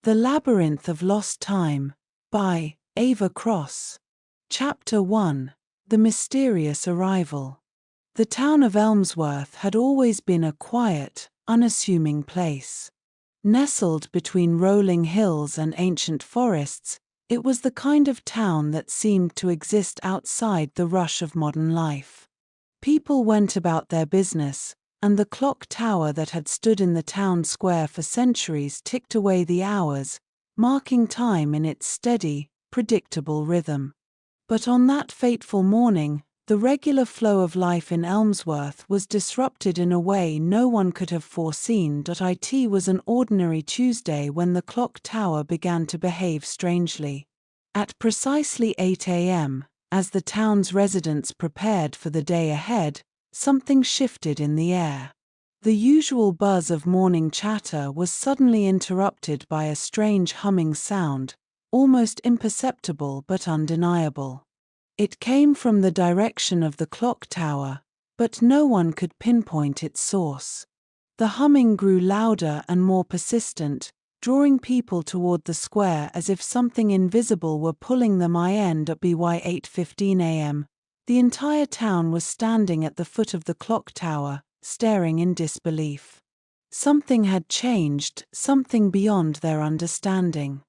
The Labyrinth of Lost Time, by Ava Cross. Chapter 1. The Mysterious Arrival. The town of Elmsworth had always been a quiet, unassuming place. Nestled between rolling hills and ancient forests, it was the kind of town that seemed to exist outside the rush of modern life. People went about their business, and the clock tower that had stood in the town square for centuries ticked away the hours, marking time in its steady, predictable rhythm. But on that fateful morning, the regular flow of life in Elmsworth was disrupted in a way no one could have foreseen. It was an ordinary Tuesday when the clock tower began to behave strangely. At precisely 8 a.m., as the town's residents prepared for the day ahead, something shifted in the air. The usual buzz of morning chatter was suddenly interrupted by a strange humming sound, almost imperceptible but undeniable. It came from the direction of the clock tower, but no one could pinpoint its source. The humming grew louder and more persistent, drawing people toward the square as if something invisible were pulling them in. By 8:15 a.m., the entire town was standing at the foot of the clock tower, staring in disbelief. Something had changed, something beyond their understanding.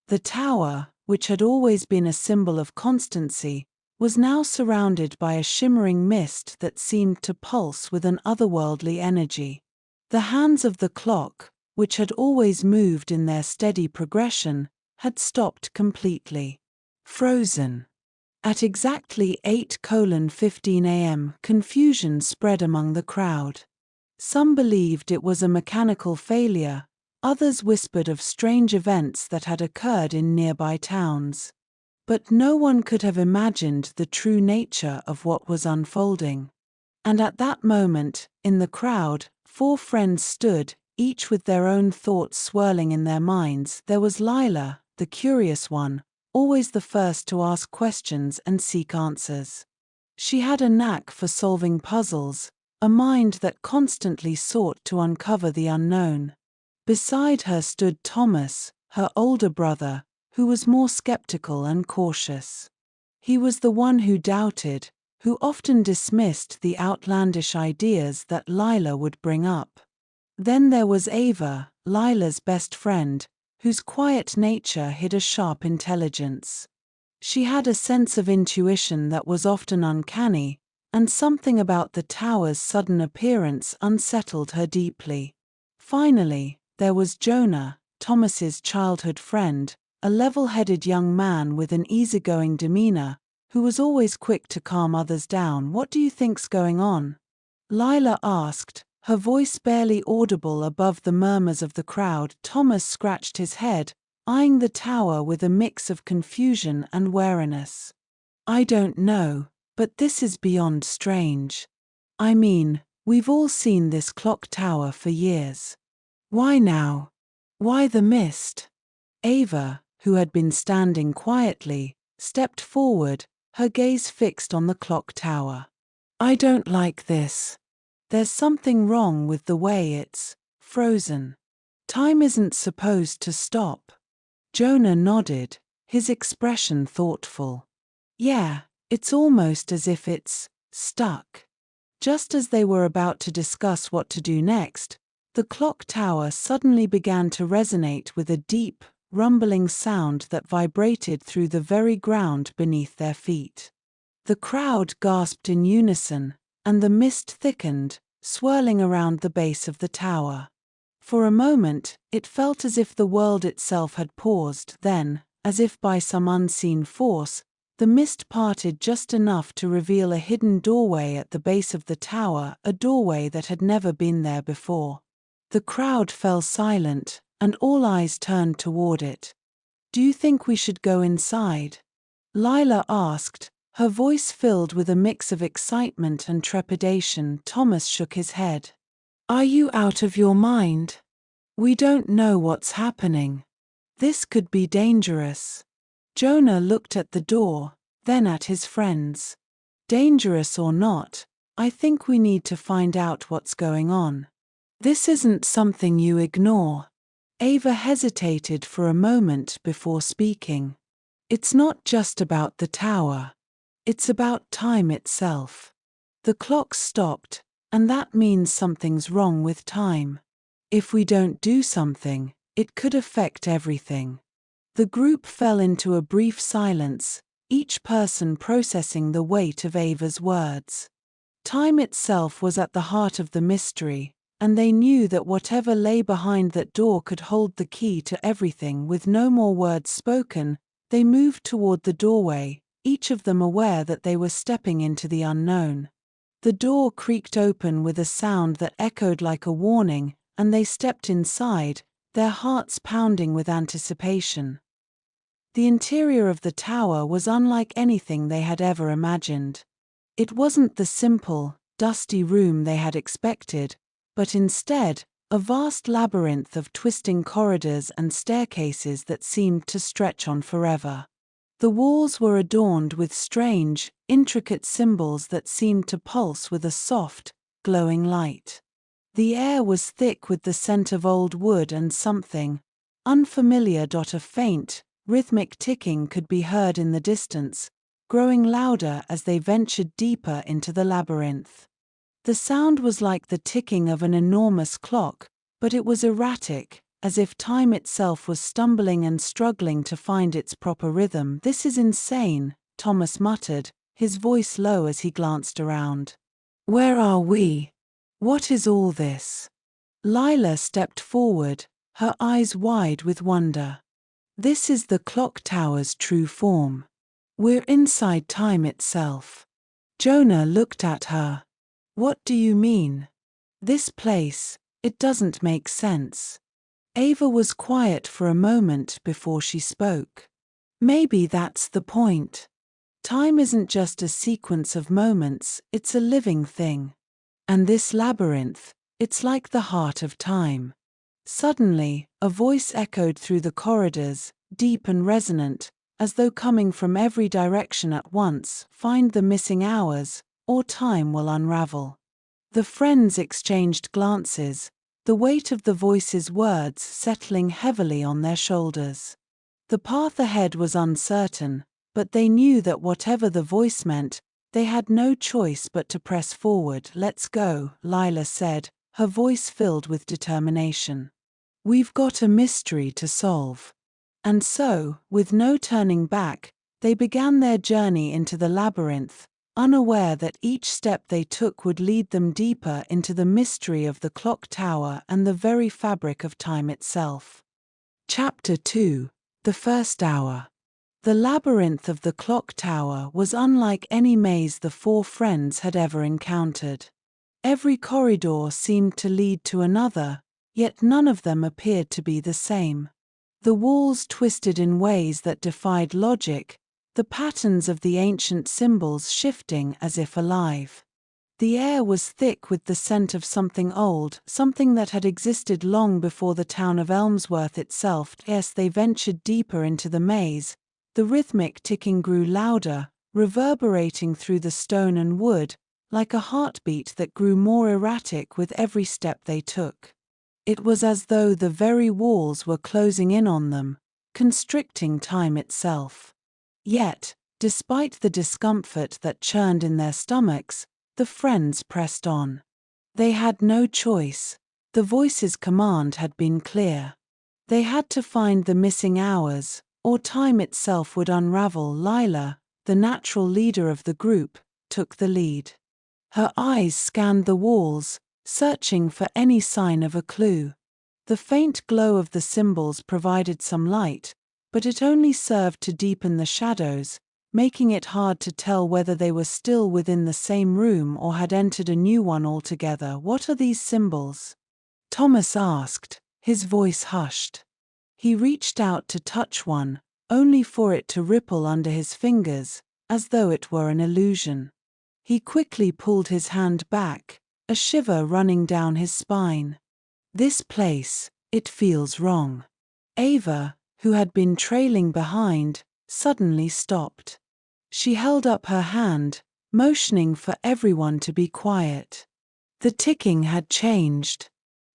The tower, which had always been a symbol of constancy, was now surrounded by a shimmering mist that seemed to pulse with an otherworldly energy. The hands of the clock, which had always moved in their steady progression, had stopped completely. Frozen. At exactly 8:15 a.m., confusion spread among the crowd. Some believed it was a mechanical failure, others whispered of strange events that had occurred in nearby towns. But no one could have imagined the true nature of what was unfolding. And at that moment, in the crowd, four friends stood, each with their own thoughts swirling in their minds. There was Lila, the curious one, always the first to ask questions and seek answers. She had a knack for solving puzzles, a mind that constantly sought to uncover the unknown. Beside her stood Thomas, her older brother, who was more skeptical and cautious. He was the one who doubted, who often dismissed the outlandish ideas that Lila would bring up. Then there was Ava, Lila's best friend, whose quiet nature hid a sharp intelligence. She had a sense of intuition that was often uncanny, and something about the tower's sudden appearance unsettled her deeply. Finally, there was Jonah, Thomas's childhood friend, a level-headed young man with an easygoing demeanor, who was always quick to calm others down. "What do you think's going on?" Lila asked, her voice barely audible above the murmurs of the crowd. Thomas scratched his head, eyeing the tower with a mix of confusion and wariness. "I don't know, but this is beyond strange. I mean, we've all seen this clock tower for years. Why now? Why the mist?" Ava, who had been standing quietly, stepped forward, her gaze fixed on the clock tower. "I don't like this. There's something wrong with the way it's frozen. Time isn't supposed to stop." Jonah nodded, his expression thoughtful. "Yeah, it's almost as if it's stuck." Just as they were about to discuss what to do next, the clock tower suddenly began to resonate with a deep, rumbling sound that vibrated through the very ground beneath their feet. The crowd gasped in unison, and the mist thickened, swirling around the base of the tower. For a moment, it felt as if the world itself had paused. Then, as if by some unseen force, the mist parted just enough to reveal a hidden doorway at the base of the tower, a doorway that had never been there before. The crowd fell silent, and all eyes turned toward it. "Do you think we should go inside?" Lila asked, her voice filled with a mix of excitement and trepidation. Thomas shook his head. "Are you out of your mind? We don't know what's happening. This could be dangerous." Jonah looked at the door, then at his friends. "Dangerous or not, I think we need to find out what's going on. This isn't something you ignore." Ava hesitated for a moment before speaking. It's not just about the tower. It's about time itself. The clock stopped, and that means something's wrong with time. If we don't do something, it could affect everything. The group fell into a brief silence, each person processing the weight of Ava's words. Time itself was at the heart of the mystery, and they knew that whatever lay behind that door could hold the key to everything. With no more words spoken, they moved toward the doorway, each of them aware that they were stepping into the unknown. The door creaked open with a sound that echoed like a warning, and they stepped inside, their hearts pounding with anticipation. The interior of the tower was unlike anything they had ever imagined. It wasn't the simple, dusty room they had expected, but instead, a vast labyrinth of twisting corridors and staircases that seemed to stretch on forever. The walls were adorned with strange, intricate symbols that seemed to pulse with a soft, glowing light. The air was thick with the scent of old wood and something unfamiliar. A faint, rhythmic ticking could be heard in the distance, growing louder as they ventured deeper into the labyrinth. The sound was like the ticking of an enormous clock, but it was erratic, as if time itself was stumbling and struggling to find its proper rhythm. "This is insane," Thomas muttered, his voice low as he glanced around. "Where are we? What is all this?" Lila stepped forward, her eyes wide with wonder. "This is the clock tower's true form. We're inside time itself." Jonah looked at her. "What do you mean? This place, it doesn't make sense." Ava was quiet for a moment before she spoke. "Maybe that's the point. Time isn't just a sequence of moments, it's a living thing. And this labyrinth, it's like the heart of time." Suddenly, a voice echoed through the corridors, deep and resonant, as though coming from every direction at once. "Find the missing hours, or time will unravel." The friends exchanged glances, the weight of the voice's words settling heavily on their shoulders. The path ahead was uncertain, but they knew that whatever the voice meant, they had no choice but to press forward. "Let's go," Lila said, her voice filled with determination. "We've got a mystery to solve." And so, with no turning back, they began their journey into the labyrinth, unaware that each step they took would lead them deeper into the mystery of the clock tower and the very fabric of time itself. Chapter 2: The First Hour. The labyrinth of the clock tower was unlike any maze the four friends had ever encountered. Every corridor seemed to lead to another, yet none of them appeared to be the same. The walls twisted in ways that defied logic, the patterns of the ancient symbols shifting as if alive. The air was thick with the scent of something old, something that had existed long before the town of Elmsworth itself. As they ventured deeper into the maze, the rhythmic ticking grew louder, reverberating through the stone and wood, like a heartbeat that grew more erratic with every step they took. It was as though the very walls were closing in on them, constricting time itself. Yet, despite the discomfort that churned in their stomachs, the friends pressed on. They had no choice. The voice's command had been clear. They had to find the missing hours, or time itself would unravel. Lila, the natural leader of the group, took the lead. Her eyes scanned the walls, searching for any sign of a clue. The faint glow of the symbols provided some light, but it only served to deepen the shadows, making it hard to tell whether they were still within the same room or had entered a new one altogether. "What are these symbols?" Thomas asked, his voice hushed. He reached out to touch one, only for it to ripple under his fingers, as though it were an illusion. He quickly pulled his hand back, a shiver running down his spine. "This place, it feels wrong." Ava, who had been trailing behind, suddenly stopped. She held up her hand, motioning for everyone to be quiet. The ticking had changed.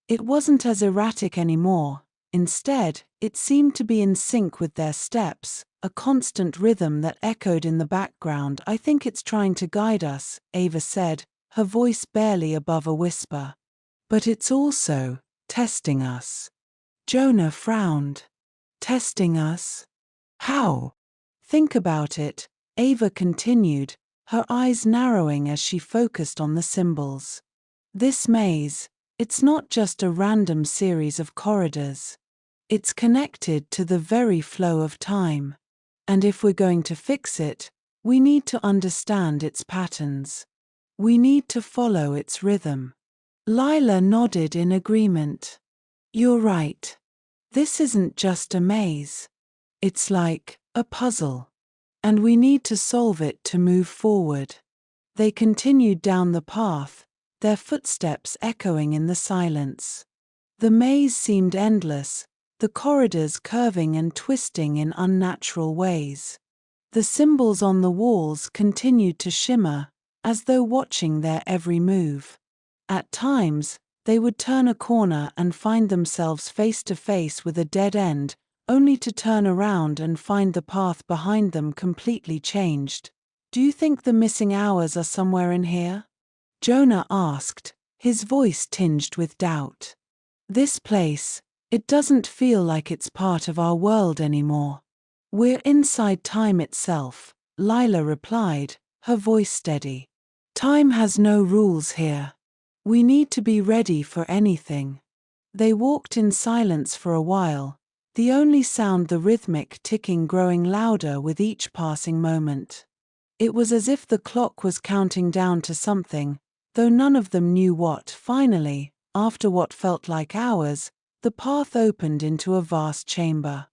It wasn't as erratic anymore, Instead, it seemed to be in sync with their steps, a constant rhythm that echoed in the background. "I think it's trying to guide us," Ava said, her voice barely above a whisper. "But it's also testing us." Jonah frowned. "Testing us? How?" "Think about it," Ava continued, her eyes narrowing as she focused on the symbols. "This maze, it's not just a random series of corridors. It's connected to the very flow of time. And if we're going to fix it, we need to understand its patterns. We need to follow its rhythm." Lila nodded in agreement. "You're right. This isn't just a maze. It's like a puzzle. And we need to solve it to move forward." They continued down the path, their footsteps echoing in the silence. The maze seemed endless, the corridors curving and twisting in unnatural ways. The symbols on the walls continued to shimmer, as though watching their every move. At times, they would turn a corner and find themselves face to face with a dead end, only to turn around and find the path behind them completely changed. "Do you think the missing hours are somewhere in here?" Jonah asked, his voice tinged with doubt. "This place, it doesn't feel like it's part of our world anymore. We're inside time itself," Lila replied, her voice steady. "Time has no rules here. We need to be ready for anything." They walked in silence for a while, the only sound the rhythmic ticking growing louder with each passing moment. It was as if the clock was counting down to something, though none of them knew what. Finally, after what felt like hours, the path opened into a vast chamber.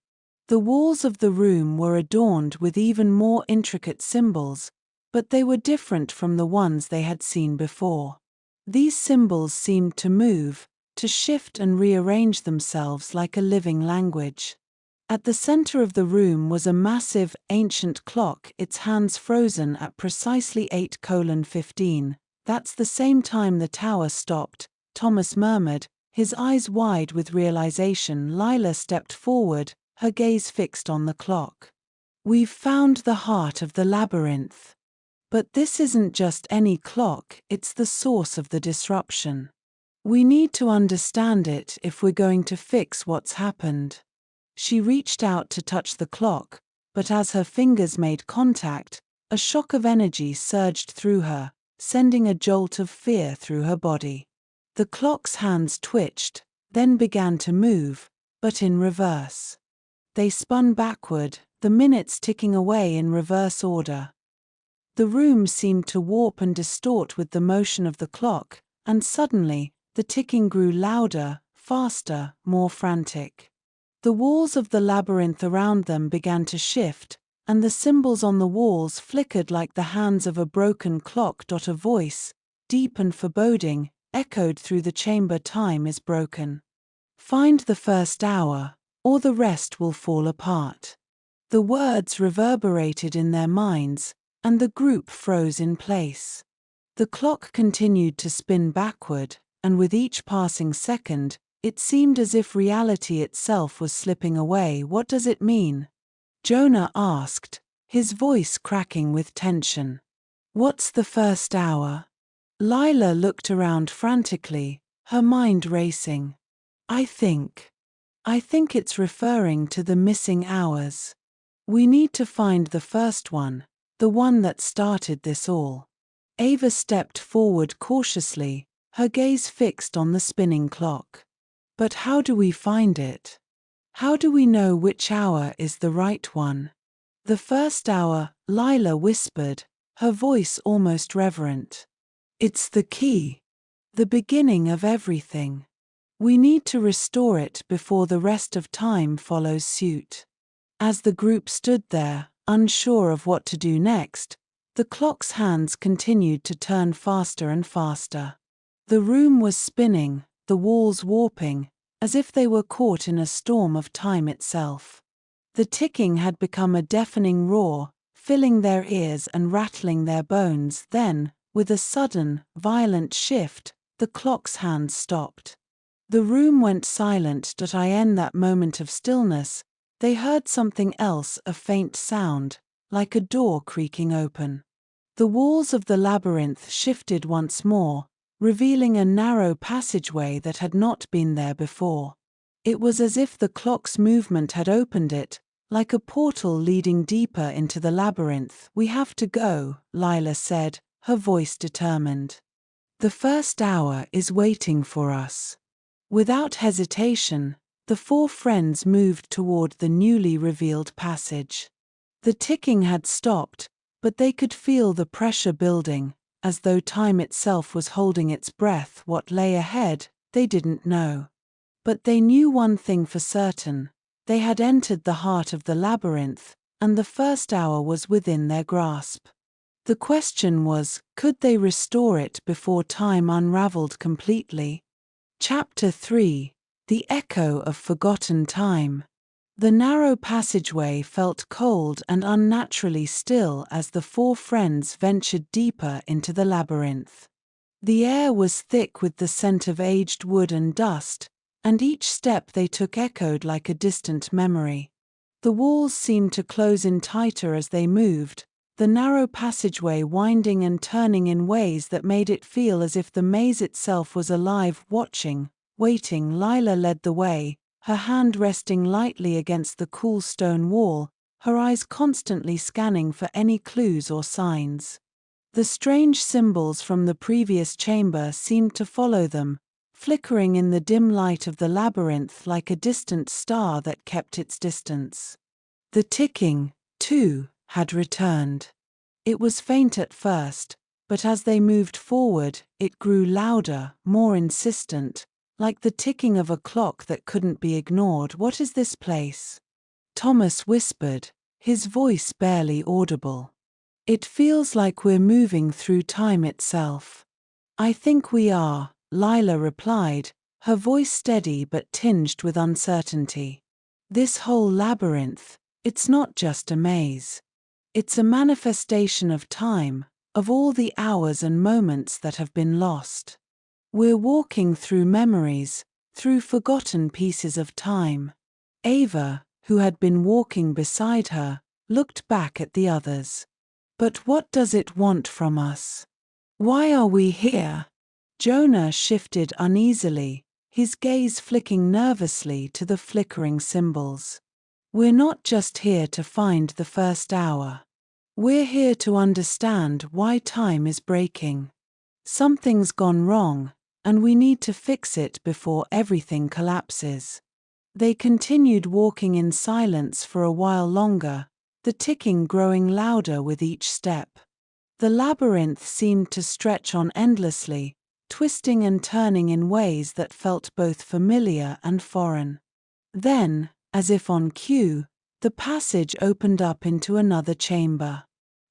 The walls of the room were adorned with even more intricate symbols, but they were different from the ones they had seen before. These symbols seemed to move, to shift and rearrange themselves like a living language. At the center of the room was a massive, ancient clock, its hands frozen at precisely 8:15. "That's the same time the tower stopped," Thomas murmured, his eyes wide with realization. Lila stepped forward, her gaze fixed on the clock. "We've found the heart of the labyrinth. But this isn't just any clock, it's the source of the disruption. We need to understand it if we're going to fix what's happened." She reached out to touch the clock, but as her fingers made contact, a shock of energy surged through her, sending a jolt of fear through her body. The clock's hands twitched, then began to move, but in reverse. They spun backward, the minutes ticking away in reverse order. The room seemed to warp and distort with the motion of the clock, and suddenly, the ticking grew louder, faster, more frantic. The walls of the labyrinth around them began to shift, and the symbols on the walls flickered like the hands of a broken clock. A voice, deep and foreboding, echoed through the chamber. "Time is broken. Find the first hour, or the rest will fall apart." The words reverberated in their minds, and the group froze in place. The clock continued to spin backward, and with each passing second, it seemed as if reality itself was slipping away. "What does it mean?" Jonah asked, his voice cracking with tension. "What's the first hour?" Lila looked around frantically, her mind racing. I think it's referring to the missing hours. We need to find the first one, the one that started this all." Ava stepped forward cautiously, her gaze fixed on the spinning clock. "But how do we find it? How do we know which hour is the right one?" "The first hour," Lila whispered, her voice almost reverent. "It's the key. The beginning of everything. We need to restore it before the rest of time follows suit." As the group stood there, unsure of what to do next, the clock's hands continued to turn faster and faster. The room was spinning, the walls warping, as if they were caught in a storm of time itself. The ticking had become a deafening roar, filling their ears and rattling their bones. Then, with a sudden, violent shift, the clock's hands stopped. The room went silent. In that moment of stillness, they heard something else, a faint sound, like a door creaking open. The walls of the labyrinth shifted once more, revealing a narrow passageway that had not been there before. It was as if the clock's movement had opened it, like a portal leading deeper into the labyrinth. "We have to go," Lila said, her voice determined. "The first hour is waiting for us." Without hesitation, the four friends moved toward the newly revealed passage. The ticking had stopped, but they could feel the pressure building, as though time itself was holding its breath. What lay ahead, they didn't know. But they knew one thing for certain: they had entered the heart of the labyrinth, and the first hour was within their grasp. The question was, could they restore it before time unraveled completely? Chapter 3: The Echo of Forgotten Time. The narrow passageway felt cold and unnaturally still as the four friends ventured deeper into the labyrinth. The air was thick with the scent of aged wood and dust, and each step they took echoed like a distant memory. The walls seemed to close in tighter as they moved, the narrow passageway winding and turning in ways that made it feel as if the maze itself was alive, watching, waiting. Lila led the way, her hand resting lightly against the cool stone wall, her eyes constantly scanning for any clues or signs. The strange symbols from the previous chamber seemed to follow them, flickering in the dim light of the labyrinth like a distant star that kept its distance. The ticking, too, had returned. It was faint at first, but as they moved forward, it grew louder, more insistent, like the ticking of a clock that couldn't be ignored. "What is this place?" Thomas whispered, his voice barely audible. "It feels like we're moving through time itself." "I think we are," Lila replied, her voice steady but tinged with uncertainty. "This whole labyrinth, it's not just a maze. It's a manifestation of time, of all the hours and moments that have been lost. We're walking through memories, through forgotten pieces of time." Ava, who had been walking beside her, looked back at the others. "But what does it want from us? Why are we here?" Jonah shifted uneasily, his gaze flicking nervously to the flickering symbols. "We're not just here to find the first hour. We're here to understand why time is breaking. Something's gone wrong, and we need to fix it before everything collapses." They continued walking in silence for a while longer, the ticking growing louder with each step. The labyrinth seemed to stretch on endlessly, twisting and turning in ways that felt both familiar and foreign. Then, as if on cue, the passage opened up into another chamber.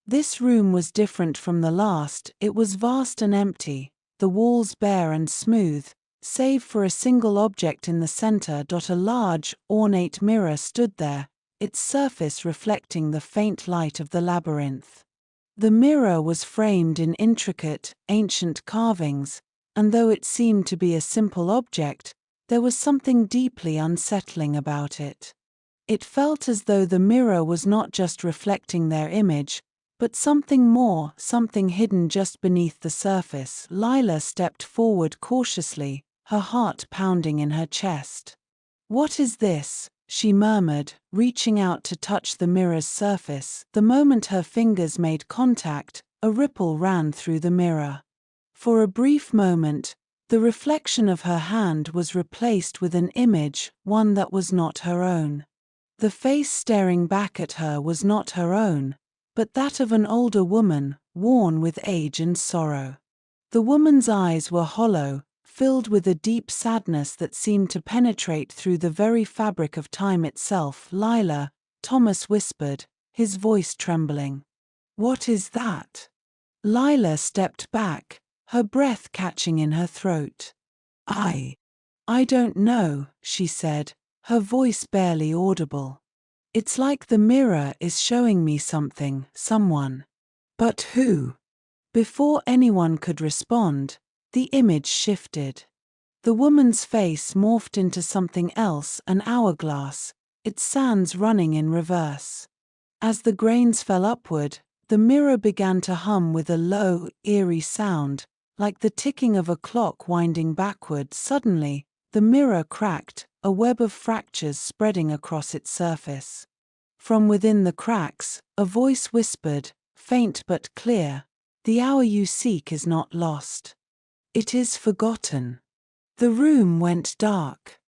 This room was different from the last. It was vast and empty, the walls bare and smooth, save for a single object in the center. A large, ornate mirror stood there, its surface reflecting the faint light of the labyrinth. The mirror was framed in intricate, ancient carvings, and though it seemed to be a simple object, there was something deeply unsettling about it. It felt as though the mirror was not just reflecting their image, but something more, something hidden just beneath the surface. Lila stepped forward cautiously, her heart pounding in her chest. "What is this?" she murmured, reaching out to touch the mirror's surface. The moment her fingers made contact, a ripple ran through the mirror. For a brief moment, the reflection of her hand was replaced with an image, one that was not her own. The face staring back at her was not her own, but that of an older woman, worn with age and sorrow. The woman's eyes were hollow, filled with a deep sadness that seemed to penetrate through the very fabric of time itself. "Lila," Thomas whispered, his voice trembling. "What is that?" Lila stepped back, her breath catching in her throat. I don't know," she said, her voice barely audible. "It's like the mirror is showing me something, someone. But who?" Before anyone could respond, the image shifted. The woman's face morphed into something else, an hourglass, its sands running in reverse. As the grains fell upward, the mirror began to hum with a low, eerie sound, like the ticking of a clock winding backward. Suddenly, the mirror cracked, a web of fractures spreading across its surface. From within the cracks, a voice whispered, faint but clear, "The hour you seek is not lost. It is forgotten." The room went dark.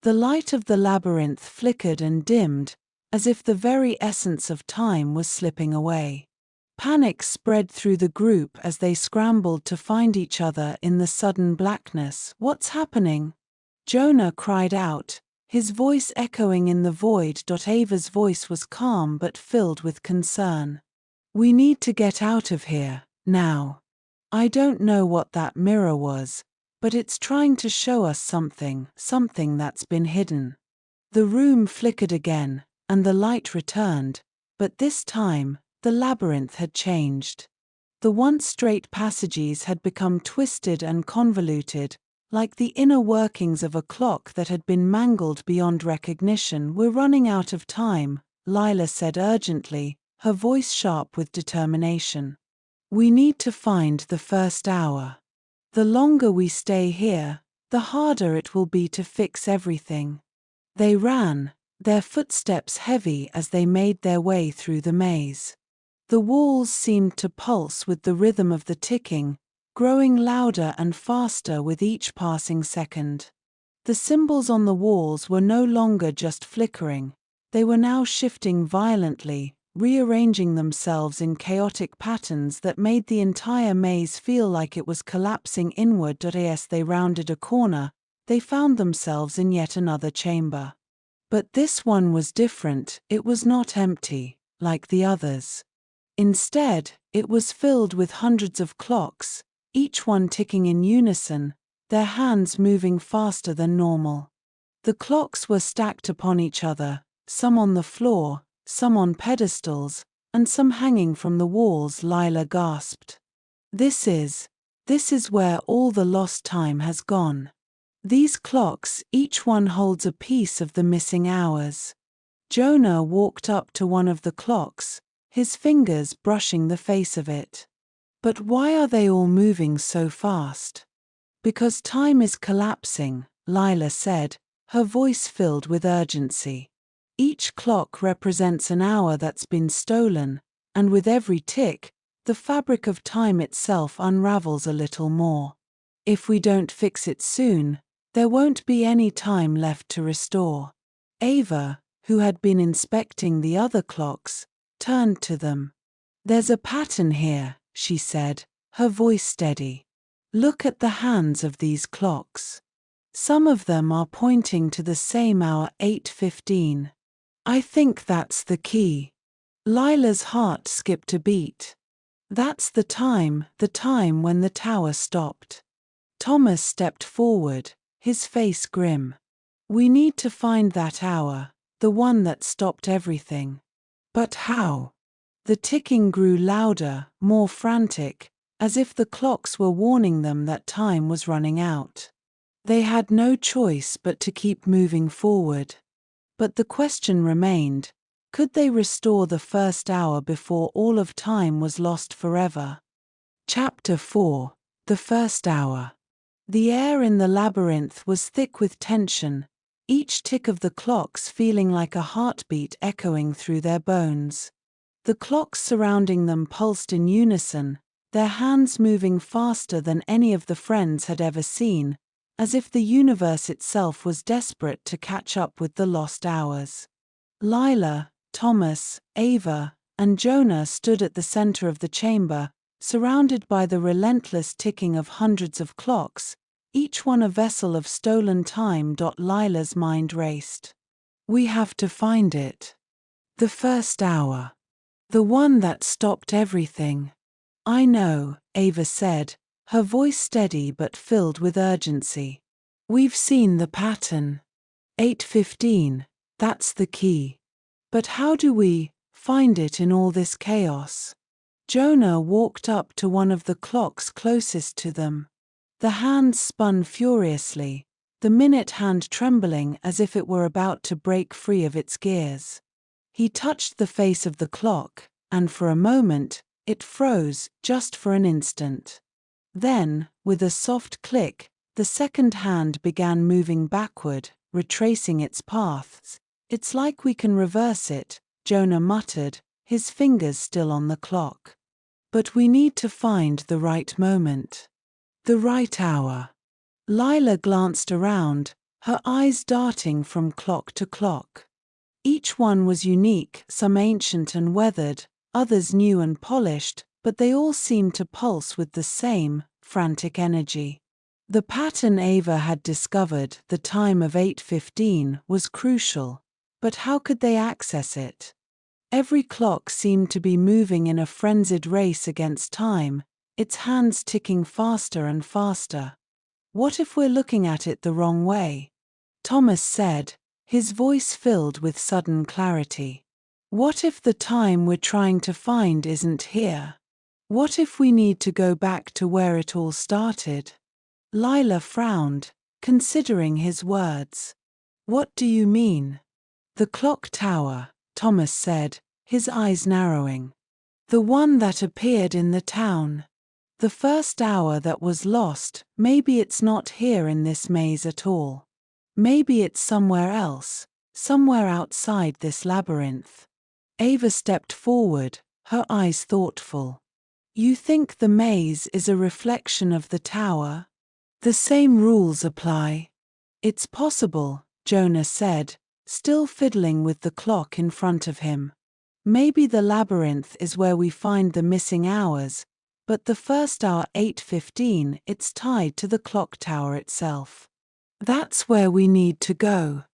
The light of the labyrinth flickered and dimmed, as if the very essence of time was slipping away. Panic spread through the group as they scrambled to find each other in the sudden blackness. "What's happening?" Jonah cried out, his voice echoing in the void. Ava's voice was calm but filled with concern. "We need to get out of here, now. I don't know what that mirror was, but it's trying to show us something that's been hidden." The room flickered again, and the light returned, but this time, the labyrinth had changed. The once straight passages had become twisted and convoluted, like the inner workings of a clock that had been mangled beyond recognition. "We're running out of time," Lila said urgently, her voice sharp with determination. "We need to find the first hour. The longer we stay here, the harder it will be to fix everything." They ran, their footsteps heavy as they made their way through the maze. The walls seemed to pulse with the rhythm of the ticking, growing louder and faster with each passing second. The symbols on the walls were no longer just flickering, they were now shifting violently, rearranging themselves in chaotic patterns that made the entire maze feel like it was collapsing inward. As they rounded a corner, they found themselves in yet another chamber. But this one was different. It was not empty, like the others. Instead, it was filled with hundreds of clocks, each one ticking in unison, their hands moving faster than normal. The clocks were stacked upon each other, some on the floor, some on pedestals, and some hanging from the walls. Lila gasped. This is where all the lost time has gone. These clocks, each one holds a piece of the missing hours." Jonah walked up to one of the clocks, his fingers brushing the face of it. "But why are they all moving so fast?" "Because time is collapsing," Lila said, her voice filled with urgency. "Each clock represents an hour that's been stolen, and with every tick, the fabric of time itself unravels a little more. If we don't fix it soon, there won't be any time left to restore." Ava, who had been inspecting the other clocks, turned to them. "There's a pattern here," she said, her voice steady. "Look at the hands of these clocks. Some of them are pointing to the same hour, 8:15. I think that's the key." Lila's heart skipped a beat. "That's the time when the tower stopped." Thomas stepped forward, his face grim. "We need to find that hour, the one that stopped everything." "But how?" The ticking grew louder, more frantic, as if the clocks were warning them that time was running out. They had no choice but to keep moving forward. But the question remained, could they restore the first hour before all of time was lost forever? Chapter 4: The First Hour. The air in the labyrinth was thick with tension, each tick of the clocks feeling like a heartbeat echoing through their bones. The clocks surrounding them pulsed in unison, their hands moving faster than any of the friends had ever seen, as if the universe itself was desperate to catch up with the lost hours. Lila, Thomas, Ava, and Jonah stood at the center of the chamber, surrounded by the relentless ticking of hundreds of clocks, each one a vessel of stolen time. Lila's mind raced. "We have to find it. The first hour. The one that stopped everything." "I know," Ava said, her voice steady but filled with urgency. "We've seen the pattern. 8:15, that's the key. But how do we find it in all this chaos?" Jonah walked up to one of the clocks closest to them. The hands spun furiously, the minute hand trembling as if it were about to break free of its gears. He touched the face of the clock, and for a moment, it froze, just for an instant. Then, with a soft click, the second hand began moving backward, retracing its paths. "It's like we can reverse it," Jonah muttered, his fingers still on the clock. "But we need to find the right moment. The right hour." Lila glanced around, her eyes darting from clock to clock. Each one was unique, some ancient and weathered, others new and polished, but they all seemed to pulse with the same frantic energy. The pattern Ava had discovered, the time of 8:15, was crucial, but how could they access it? Every clock seemed to be moving in a frenzied race against time, its hands ticking faster and faster. "What if we're looking at it the wrong way?" Thomas said, his voice filled with sudden clarity. "What if the time we're trying to find isn't here? What if we need to go back to where it all started?" Lila frowned, considering his words. "What do you mean?" "The clock tower," Thomas said, his eyes narrowing. "The one that appeared in the town. The first hour that was lost. Maybe it's not here in this maze at all. Maybe it's somewhere else, somewhere outside this labyrinth." Ava stepped forward, her eyes thoughtful. "You think the maze is a reflection of the tower? The same rules apply." "It's possible," Jonah said, still fiddling with the clock in front of him. "Maybe the labyrinth is where we find the missing hours, but the first hour, 8:15, it's tied to the clock tower itself. That's where we need to go."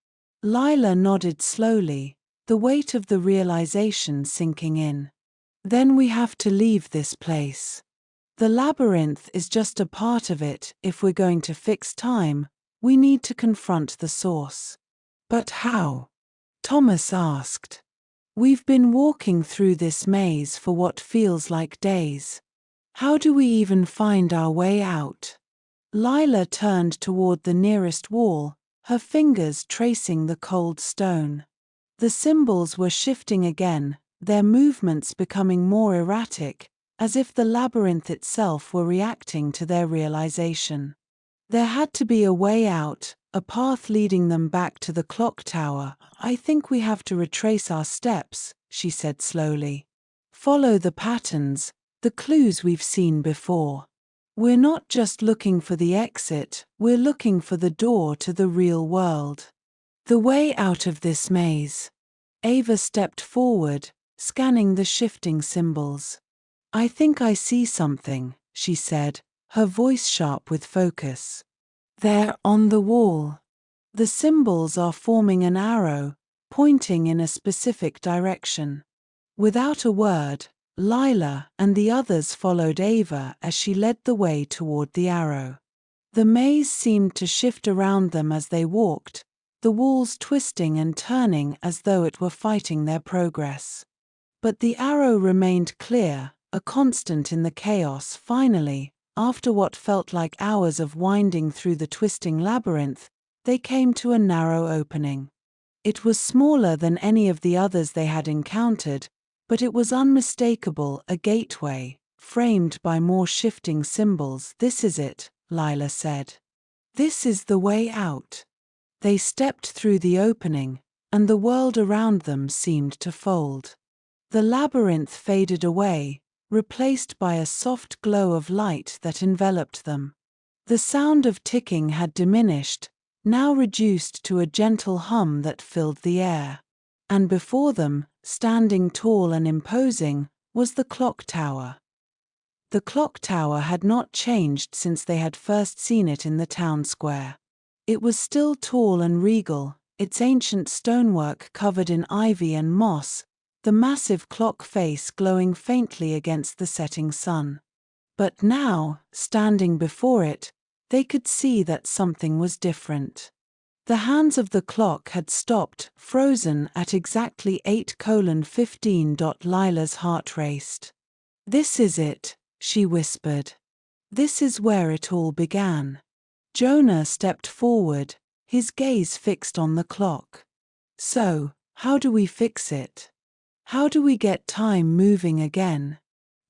Lila nodded slowly, the weight of the realization sinking in. "Then we have to leave this place. The labyrinth is just a part of it. If we're going to fix time, we need to confront the source." "But how?" Thomas asked. "We've been walking through this maze for what feels like days. How do we even find our way out?" Lila turned toward the nearest wall, her fingers tracing the cold stone. The symbols were shifting again, their movements becoming more erratic, as if the labyrinth itself were reacting to their realization. There had to be a way out, a path leading them back to the clock tower. "I think we have to retrace our steps," she said slowly. "Follow the patterns, the clues we've seen before. We're not just looking for the exit, we're looking for the door to the real world. The way out of this maze." Ava stepped forward, scanning the shifting symbols. "I think I see something," she said, her voice sharp with focus. "There, on the wall. The symbols are forming an arrow, pointing in a specific direction." Without a word, Lila and the others followed Ava as she led the way toward the arrow. The maze seemed to shift around them as they walked, the walls twisting and turning as though it were fighting their progress. But the arrow remained clear, a constant in the chaos. Finally, after what felt like hours of winding through the twisting labyrinth, they came to a narrow opening. It was smaller than any of the others they had encountered, but it was unmistakable, a gateway, framed by more shifting symbols. "This is it," Lila said. "This is the way out." They stepped through the opening, and the world around them seemed to fold. The labyrinth faded away, replaced by a soft glow of light that enveloped them. The sound of ticking had diminished, now reduced to a gentle hum that filled the air. And before them, standing tall and imposing, was the clock tower. The clock tower had not changed since they had first seen it in the town square. It was still tall and regal, its ancient stonework covered in ivy and moss, the massive clock face glowing faintly against the setting sun. But now, standing before it, they could see that something was different. The hands of the clock had stopped, frozen at exactly 8:15. Lila's heart raced. "This is it," she whispered. This is where it all began. Jonah stepped forward, his gaze fixed on the clock. So, how do we fix it? How do we get time moving again?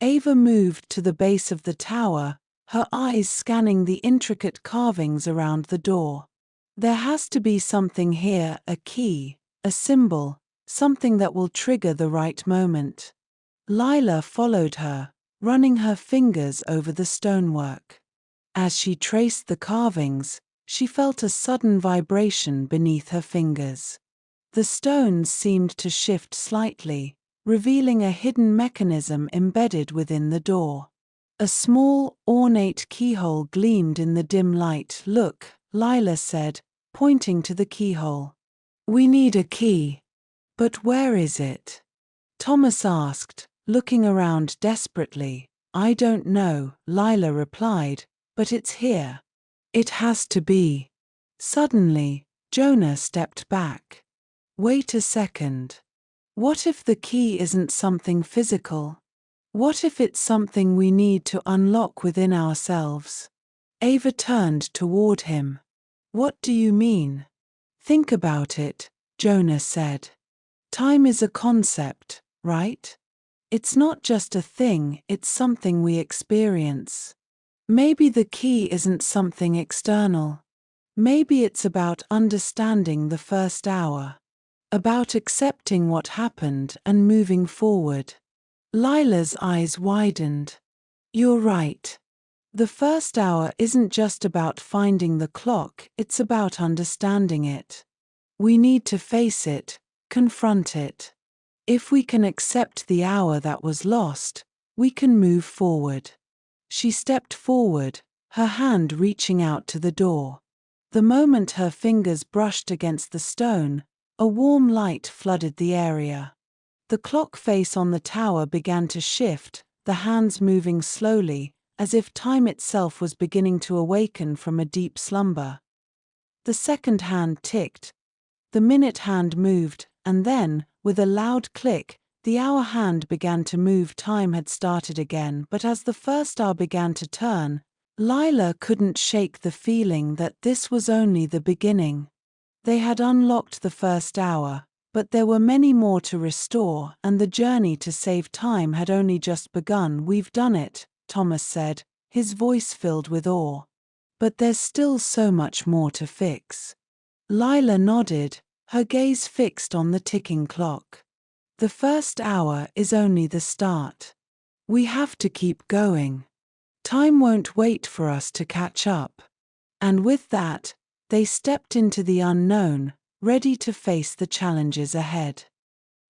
Ava moved to the base of the tower, her eyes scanning the intricate carvings around the door. There has to be something here, a key, a symbol, something that will trigger the right moment. Lila followed her, running her fingers over the stonework. As she traced the carvings, she felt a sudden vibration beneath her fingers. The stones seemed to shift slightly, revealing a hidden mechanism embedded within the door. A small, ornate keyhole gleamed in the dim light. "Look," Lila said, pointing to the keyhole. "We need a key. But where is it?" Thomas asked, looking around desperately. "I don't know," Lila replied, "but it's here. It has to be." Suddenly, Jonah stepped back. "Wait a second. What if the key isn't something physical? What if it's something we need to unlock within ourselves?" Ava turned toward him. "What do you mean?" "Think about it," Jonah said. "Time is a concept, right? It's not just a thing, it's something we experience. Maybe the key isn't something external. Maybe it's about understanding the first hour. About accepting what happened and moving forward." Lila's eyes widened. "You're right. The first hour isn't just about finding the clock, it's about understanding it. We need to face it, confront it. If we can accept the hour that was lost, we can move forward." She stepped forward, her hand reaching out to the door. The moment her fingers brushed against the stone, a warm light flooded the area. The clock face on the tower began to shift, the hands moving slowly, as if time itself was beginning to awaken from a deep slumber. The second hand ticked, the minute hand moved, and then, with a loud click, the hour hand began to move. Time had started again, but as the first hour began to turn, Lila couldn't shake the feeling that this was only the beginning. They had unlocked the first hour, but there were many more to restore, and the journey to save time had only just begun. "We've done it," Thomas said, his voice filled with awe. "But there's still so much more to fix." Lila nodded, her gaze fixed on the ticking clock. "The first hour is only the start. We have to keep going. Time won't wait for us to catch up." And with that, they stepped into the unknown, ready to face the challenges ahead.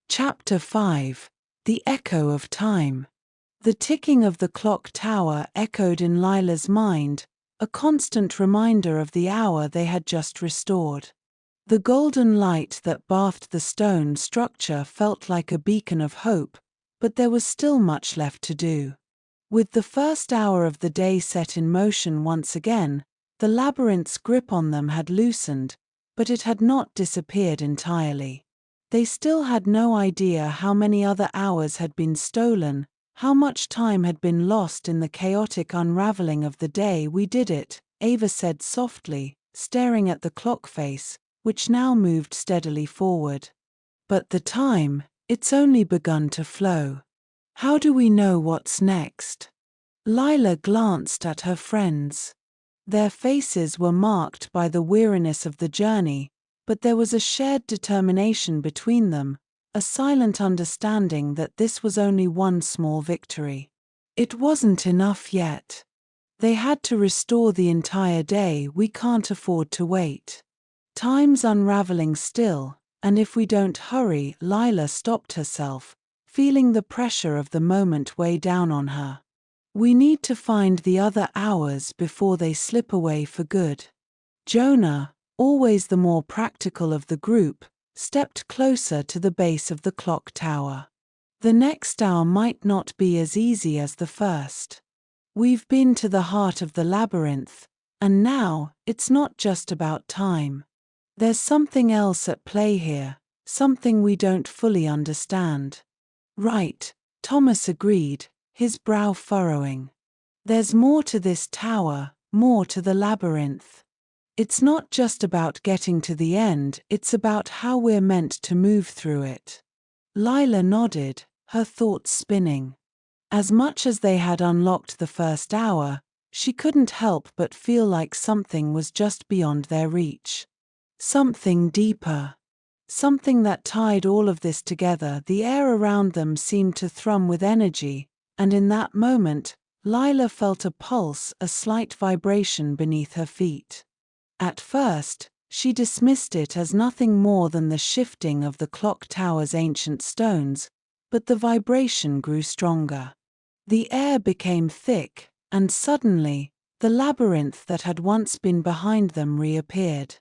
Chapter 5: The Echo of Time. The ticking of the clock tower echoed in Lila's mind, a constant reminder of the hour they had just restored. The golden light that bathed the stone structure felt like a beacon of hope, but there was still much left to do. With the first hour of the day set in motion once again, the labyrinth's grip on them had loosened, but it had not disappeared entirely. They still had no idea how many other hours had been stolen, how much time had been lost in the chaotic unraveling of the day. "We did it," Ava said softly, staring at the clock face, which now moved steadily forward. "But the time, it's only begun to flow. How do we know what's next?" Lila glanced at her friends. Their faces were marked by the weariness of the journey, but there was a shared determination between them, a silent understanding that this was only one small victory. It wasn't enough yet. They had to restore the entire day. "We can't afford to wait. Time's unraveling still, and if we don't hurry," Lila stopped herself, feeling the pressure of the moment weigh down on her. "We need to find the other hours before they slip away for good." Jonah, always the more practical of the group, stepped closer to the base of the clock tower. "The next hour might not be as easy as the first. We've been to the heart of the labyrinth, and now, it's not just about time. There's something else at play here, something we don't fully understand." "Right," Thomas agreed, his brow furrowing. There's more to this tower, more to the labyrinth. It's not just about getting to the end, it's about how we're meant to move through it. Lila nodded, her thoughts spinning. As much as they had unlocked the first hour, she couldn't help but feel like something was just beyond their reach. Something deeper. Something that tied all of this together. The air around them seemed to thrum with energy, and in that moment, Lila felt a pulse, a slight vibration beneath her feet. At first, she dismissed it as nothing more than the shifting of the clock tower's ancient stones, but the vibration grew stronger. The air became thick, and suddenly, the labyrinth that had once been behind them reappeared.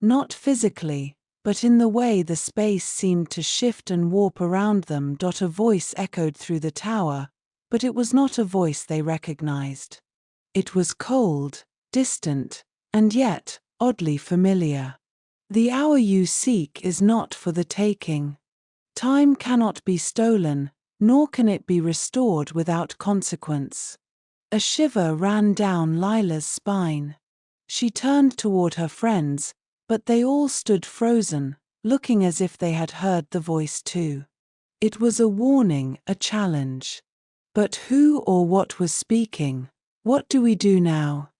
Not physically, but in the way the space seemed to shift and warp around them. A voice echoed through the tower, but it was not a voice they recognized. It was cold, distant, and yet, oddly familiar. The hour you seek is not for the taking. Time cannot be stolen, nor can it be restored without consequence. A shiver ran down Lila's spine. She turned toward her friends, but they all stood frozen, looking as if they had heard the voice too. It was a warning, a challenge. But who or what was speaking? What do we do now?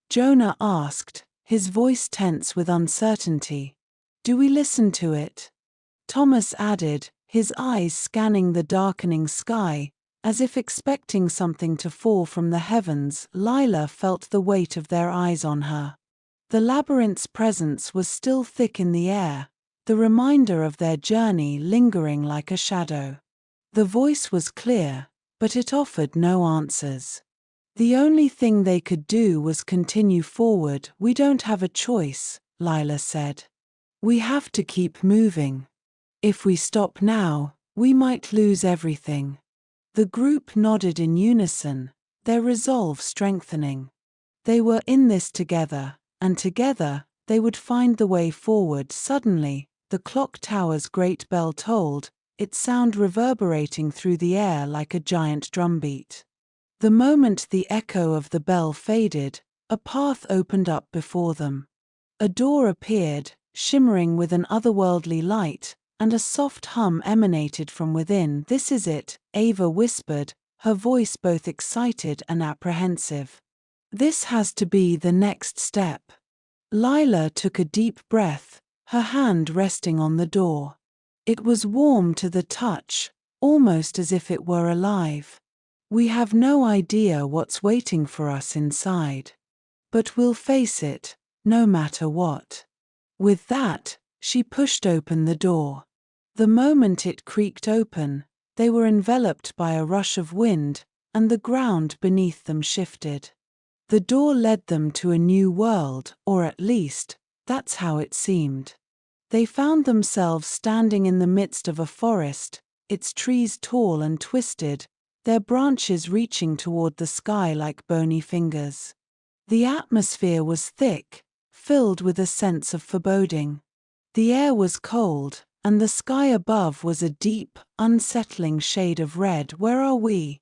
Jonah asked, his voice tense with uncertainty. Do we listen to it? Thomas added, his eyes scanning the darkening sky, as if expecting something to fall from the heavens. Lila felt the weight of their eyes on her. The labyrinth's presence was still thick in the air, the reminder of their journey lingering like a shadow. The voice was clear, but it offered no answers. The only thing they could do was continue forward. We don't have a choice, Lila said. We have to keep moving. If we stop now, we might lose everything. The group nodded in unison, their resolve strengthening. They were in this together, and together, they would find the way forward. Suddenly, the clock tower's great bell tolled, its sound reverberating through the air like a giant drumbeat. The moment the echo of the bell faded, a path opened up before them. A door appeared, shimmering with an otherworldly light, and a soft hum emanated from within. This is it, Ava whispered, her voice both excited and apprehensive. This has to be the next step. Lila took a deep breath, her hand resting on the door. It was warm to the touch, almost as if it were alive. We have no idea what's waiting for us inside. But we'll face it, no matter what. With that, she pushed open the door. The moment it creaked open, they were enveloped by a rush of wind, and the ground beneath them shifted. The door led them to a new world, or at least, that's how it seemed. They found themselves standing in the midst of a forest, its trees tall and twisted, their branches reaching toward the sky like bony fingers. The atmosphere was thick, filled with a sense of foreboding. The air was cold, and the sky above was a deep, unsettling shade of red. Where are we?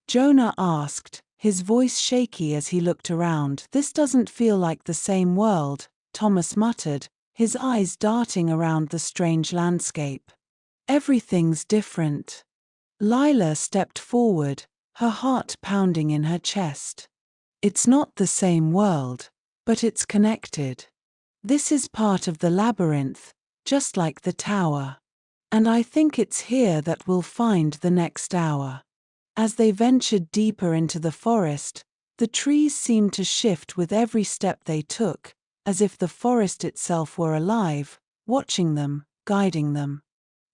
Jonah asked, his voice shaky as he looked around. This doesn't feel like the same world, Thomas muttered, his eyes darting around the strange landscape. Everything's different. Lila stepped forward, her heart pounding in her chest. It's not the same world, but it's connected. This is part of the labyrinth, just like the tower. And I think it's here that we'll find the next hour. As they ventured deeper into the forest, the trees seemed to shift with every step they took, as if the forest itself were alive, watching them, guiding them.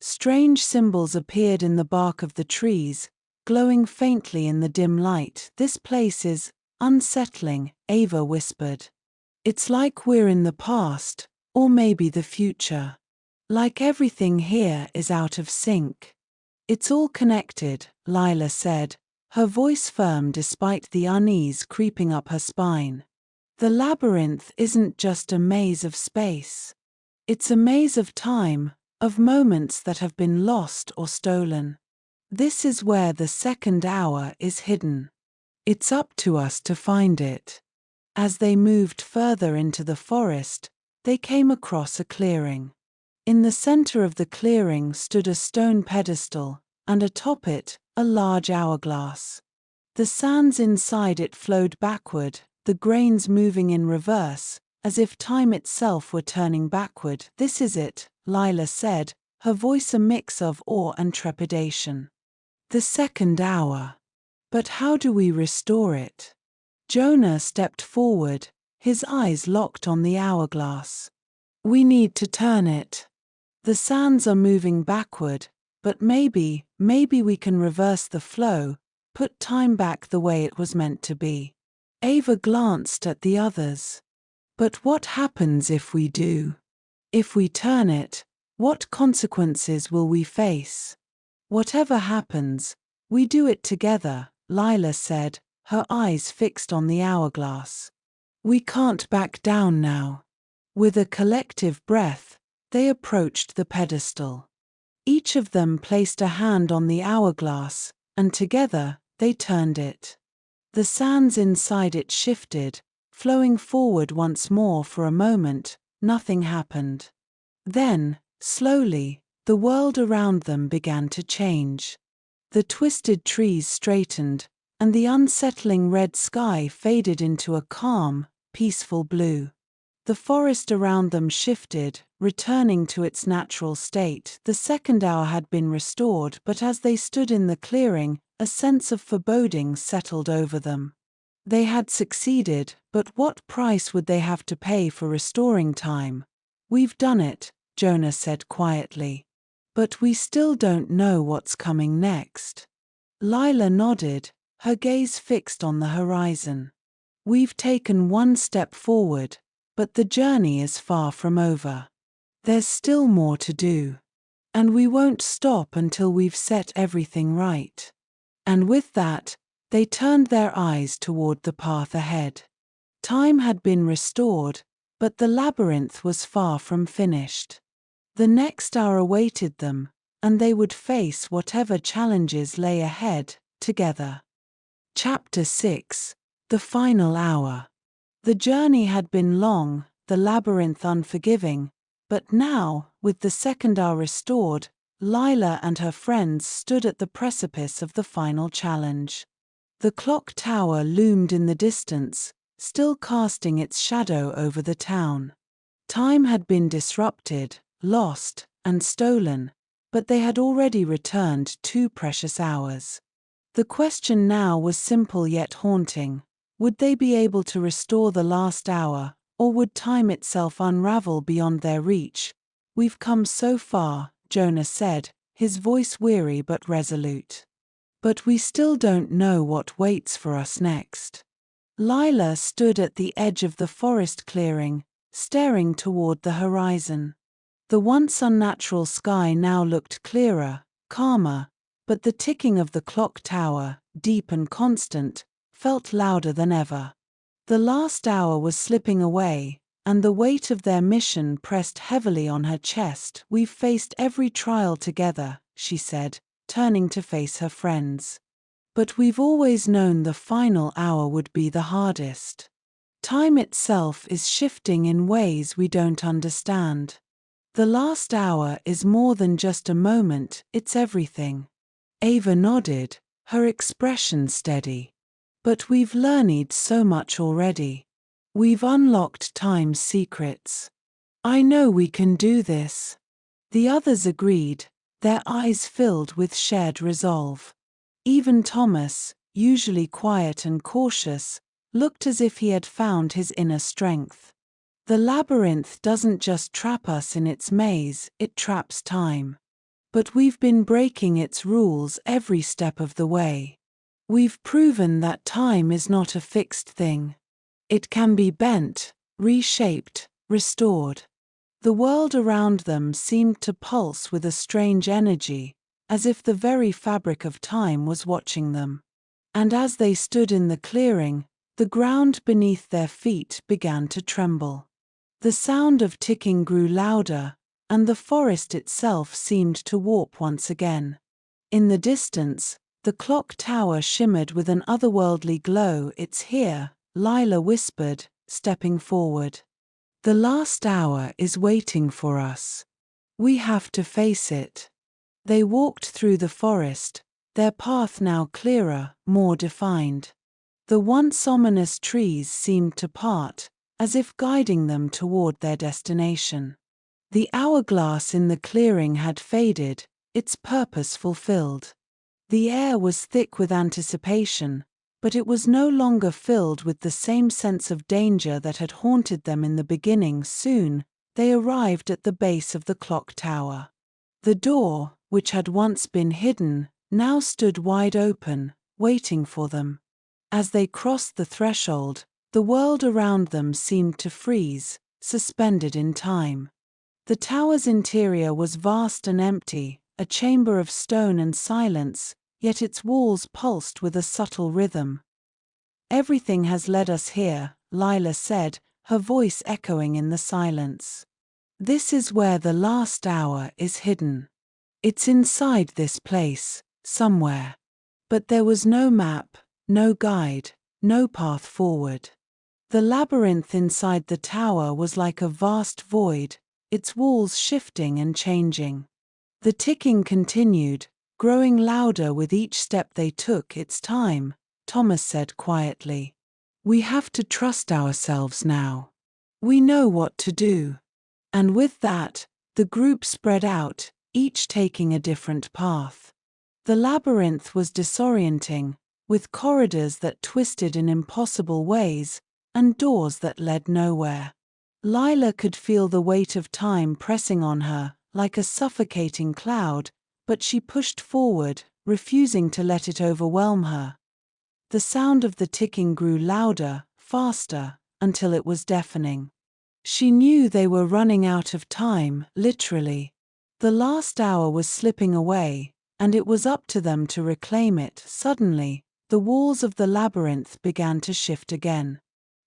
Strange symbols appeared in the bark of the trees, glowing faintly in the dim light. This place is unsettling, Ava whispered. It's like we're in the past, or maybe the future. Like everything here is out of sync. It's all connected, Lila said, her voice firm despite the unease creeping up her spine. The labyrinth isn't just a maze of space. It's a maze of time, of moments that have been lost or stolen. This is where the second hour is hidden. It's up to us to find it. As they moved further into the forest, they came across a clearing. In the center of the clearing stood a stone pedestal, and atop it, a large hourglass. The sands inside it flowed backward, the grains moving in reverse, as if time itself were turning backward. "This is it," Lila said, her voice a mix of awe and trepidation. "The second hour. But how do we restore it?" Jonah stepped forward, his eyes locked on the hourglass. "We need to turn it. The sands are moving backward, but maybe we can reverse the flow, put time back the way it was meant to be." Ava glanced at the others. "But what happens if we do? If we turn it, what consequences will we face?" "Whatever happens, we do it together," Lila said, her eyes fixed on the hourglass. "We can't back down now." With a collective breath, they approached the pedestal. Each of them placed a hand on the hourglass, and together, they turned it. The sands inside it shifted, flowing forward once more. For a moment, nothing happened. Then, slowly, the world around them began to change. The twisted trees straightened, and the unsettling red sky faded into a calm, peaceful blue. The forest around them shifted, returning to its natural state. The second hour had been restored, but as they stood in the clearing, a sense of foreboding settled over them. They had succeeded, but what price would they have to pay for restoring time? "We've done it," Jonah said quietly. "But we still don't know what's coming next." Lila nodded, her gaze fixed on the horizon. "We've taken one step forward, but the journey is far from over. There's still more to do. And we won't stop until we've set everything right." And with that, they turned their eyes toward the path ahead. Time had been restored, but the labyrinth was far from finished. The next hour awaited them, and they would face whatever challenges lay ahead, together. Chapter 6: The Final Hour. The journey had been long, the labyrinth unforgiving, but now, with the second hour restored, Lila and her friends stood at the precipice of the final challenge. The clock tower loomed in the distance, still casting its shadow over the town. Time had been disrupted, lost, and stolen, but they had already returned 2 precious hours. The question now was simple yet haunting. Would they be able to restore the last hour, or would time itself unravel beyond their reach? "We've come so far," Jonah said, his voice weary but resolute. "But we still don't know what waits for us next." Lila stood at the edge of the forest clearing, staring toward the horizon. The once unnatural sky now looked clearer, calmer, but the ticking of the clock tower, deep and constant, felt louder than ever. The last hour was slipping away, and the weight of their mission pressed heavily on her chest. "We've faced every trial together," she said, turning to face her friends. "But we've always known the final hour would be the hardest. Time itself is shifting in ways we don't understand. The last hour is more than just a moment, it's everything." Ava nodded, her expression steady. "But we've learned so much already. We've unlocked time's secrets. I know we can do this." The others agreed, their eyes filled with shared resolve. Even Thomas, usually quiet and cautious, looked as if he had found his inner strength. "The labyrinth doesn't just trap us in its maze, it traps time. But we've been breaking its rules every step of the way. We've proven that time is not a fixed thing. It can be bent, reshaped, restored." The world around them seemed to pulse with a strange energy, as if the very fabric of time was watching them. And as they stood in the clearing, the ground beneath their feet began to tremble. The sound of ticking grew louder, and the forest itself seemed to warp once again. In the distance, The clock tower shimmered with an otherworldly glow. "It's here," Lila whispered, stepping forward. "The last hour is waiting for us. We have to face it." They walked through the forest, their path now clearer, more defined. The once ominous trees seemed to part, as if guiding them toward their destination. The hourglass in the clearing had faded, its purpose fulfilled. The air was thick with anticipation, but it was no longer filled with the same sense of danger that had haunted them in the beginning. Soon, they arrived at the base of the clock tower. The door, which had once been hidden, now stood wide open, waiting for them. As they crossed the threshold, the world around them seemed to freeze, suspended in time. The tower's interior was vast and empty, a chamber of stone and silence, yet its walls pulsed with a subtle rhythm. "Everything has led us here," Lila said, her voice echoing in the silence. "This is where the last hour is hidden. It's inside this place, somewhere." But there was no map, no guide, no path forward. The labyrinth inside the tower was like a vast void, its walls shifting and changing. The ticking continued, growing louder with each step they took. "It's time," Thomas said quietly. "We have to trust ourselves now. We know what to do." And with that, the group spread out, each taking a different path. The labyrinth was disorienting, with corridors that twisted in impossible ways, and doors that led nowhere. Lila could feel the weight of time pressing on her, like a suffocating cloud, but she pushed forward, refusing to let it overwhelm her. The sound of the ticking grew louder, faster, until it was deafening. She knew they were running out of time, literally. The last hour was slipping away, and it was up to them to reclaim it. Suddenly, the walls of the labyrinth began to shift again.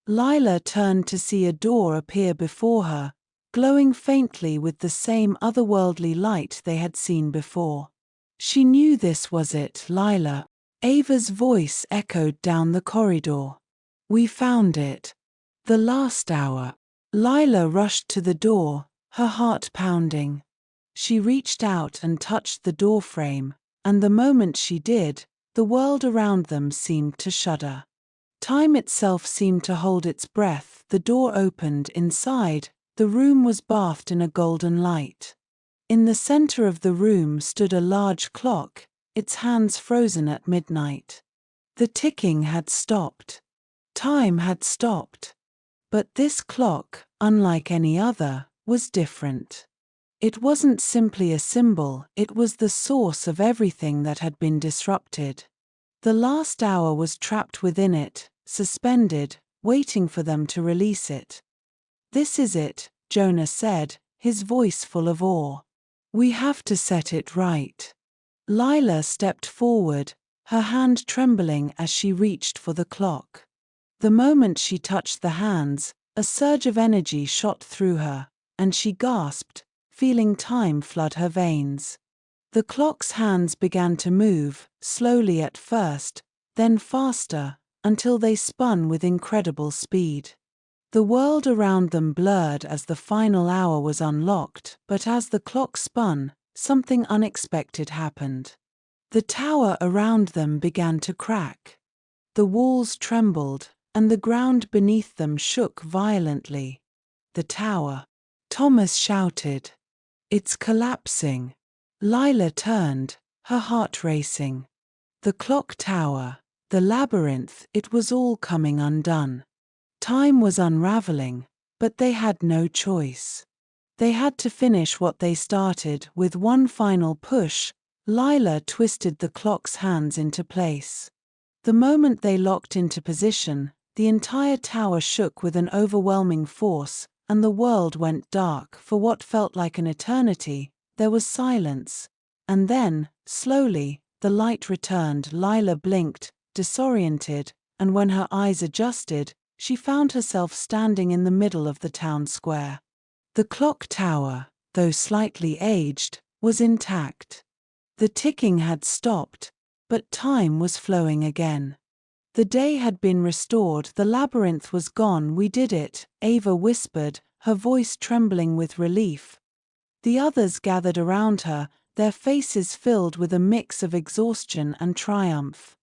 Lila turned to see a door appear before her, glowing faintly with the same otherworldly light they had seen before. She knew this was it. "Lila," Ava's voice echoed down the corridor. "We found it. The last hour." Lila rushed to the door, her heart pounding. She reached out and touched the doorframe, and the moment she did, the world around them seemed to shudder. Time itself seemed to hold its breath. The door opened. Inside, the room was bathed in a golden light. In the center of the room stood a large clock, its hands frozen at midnight. The ticking had stopped. Time had stopped. But this clock, unlike any other, was different. It wasn't simply a symbol, it was the source of everything that had been disrupted. The last hour was trapped within it, suspended, waiting for them to release it. "This is it," Jonah said, his voice full of awe. "We have to set it right." Lila stepped forward, her hand trembling as she reached for the clock. The moment she touched the hands, a surge of energy shot through her, and she gasped, feeling time flood her veins. The clock's hands began to move, slowly at first, then faster, until they spun with incredible speed. The world around them blurred as the final hour was unlocked, but as the clock spun, something unexpected happened. The tower around them began to crack. The walls trembled, and the ground beneath them shook violently. "The tower!" Thomas shouted. "It's collapsing." Lila turned, her heart racing. The clock tower, the labyrinth, it was all coming undone. Time was unraveling, but they had no choice. They had to finish what they started. With one final push, Lila twisted the clock's hands into place. The moment they locked into position, the entire tower shook with an overwhelming force, and the world went dark. For what felt like an eternity, there was silence. And then, slowly, the light returned. Lila blinked, disoriented, and when her eyes adjusted, she found herself standing in the middle of the town square. The clock tower, though slightly aged, was intact. The ticking had stopped, But time was flowing again. The day had been restored, the labyrinth was gone. "We did it," Ava whispered, her voice trembling with relief. The others gathered around her, their faces filled with a mix of exhaustion and triumph.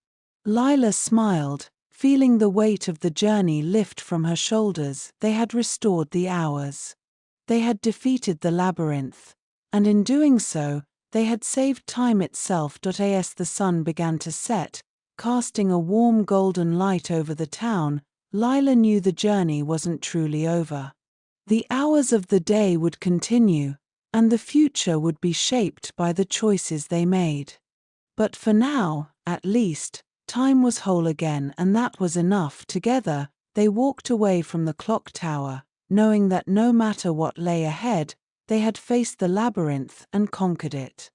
Lila smiled, feeling the weight of the journey lift from her shoulders. They had restored the hours. They had defeated the labyrinth. And in doing so, they had saved time itself. As the sun began to set, casting a warm golden light over the town, Lila knew the journey wasn't truly over. The hours of the day would continue, and the future would be shaped by the choices they made. But for now, at least, time was whole again, and that was enough. Together, they walked away from the clock tower, knowing that no matter what lay ahead, they had faced the labyrinth and conquered it.